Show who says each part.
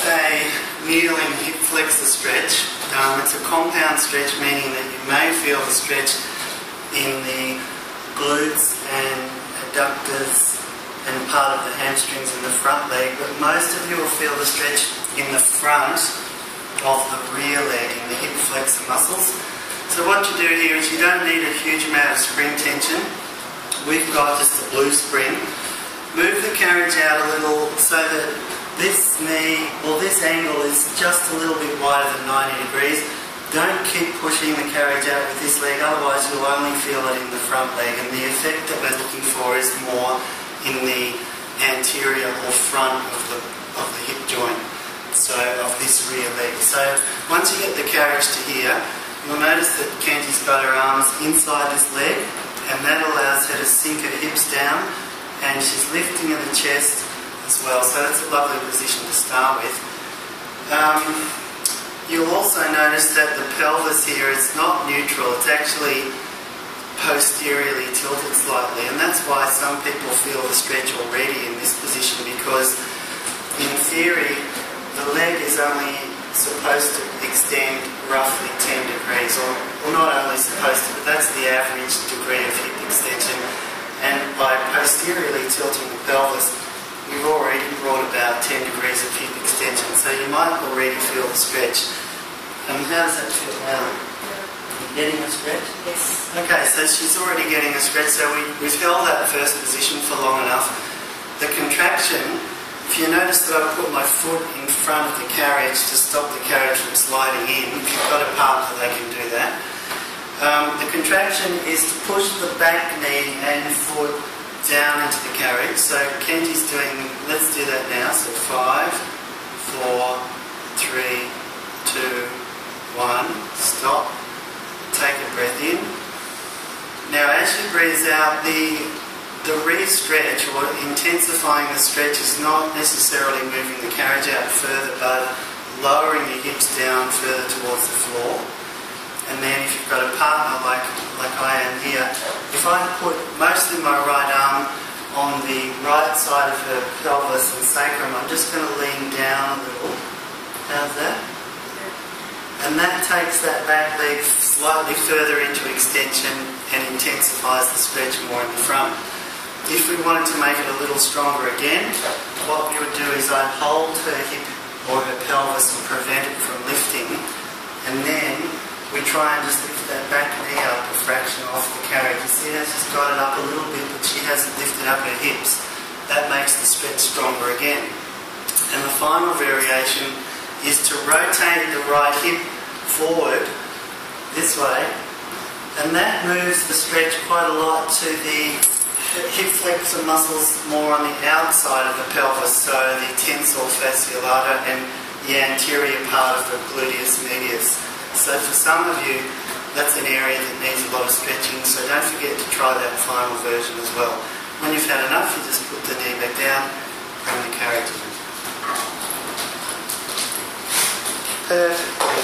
Speaker 1: a kneeling hip flexor stretch. It's a compound stretch, meaning that you may feel the stretch in the glutes and adductors and part of the hamstrings in the front leg, but most of you will feel the stretch in the front of the rear leg, in the hip flexor muscles. So what you do here is you don't need a huge amount of spring tension. We've got just a blue spring. Move the carriage out a little so that this knee, or this angle, is just a little bit wider than 90 degrees. Don't keep pushing the carriage out with this leg, otherwise you'll only feel it in the front leg, and the effect that we're looking for is more in the anterior or front of the hip joint, so of this rear leg. So once you get the carriage to here, you'll notice that Kenti's got her arms inside this leg, and that allows her to sink her hips down, and she's lifting in the chest as well, so that's a lovely position to start with. You'll also notice that the pelvis here is not neutral, it's actually posteriorly tilted slightly, and that's why some people feel the stretch already in this position, because in theory the leg is only supposed to extend roughly 10 degrees, or not only supposed to, but that's the average degree of hip extension, and by posteriorly tilting the pelvis we've already brought about 10 degrees of hip extension, so you might already feel the stretch. How does that feel now? Getting a stretch?
Speaker 2: Yes.
Speaker 1: Okay, so she's already getting a stretch, so we've held that first position for long enough. The contraction, if you notice that I put my foot in front of the carriage to stop the carriage from sliding in, if you've got a partner they can do that. The contraction is to push the back knee and foot down into the carriage. So Kenti's doing, let's do that now. So 5, 4, 3, 2, 1, stop, take a breath in. Now as she breathes out, the re-stretch, or intensifying the stretch, is not necessarily moving the carriage out further, but lowering the hips down further towards the floor. And then if you've got a partner like I am here, if I put mostly my right arm on the right side of her pelvis and sacrum, I'm just going to lean down a little. How's that? And that takes that back leg slightly further into extension and intensifies the stretch more in the front. If we wanted to make it a little stronger again, what we would do is I'd hold her hip or her pelvis and prevent it from lifting, and then we try and just lift that back knee up a fraction off the carriage. You see how she's got it up a little bit, but she hasn't lifted up her hips. That makes the stretch stronger again. And the final variation is to rotate the right hip forward this way, and that moves the stretch quite a lot to the hip flexor muscles more on the outside of the pelvis, so the tensor fasciolata and the anterior part of the gluteus medius. So for some of you, that's an area that needs a lot of stretching, so don't forget to try that final version as well. When you've had enough, you just put the knee back down and the carriage in. Perfect.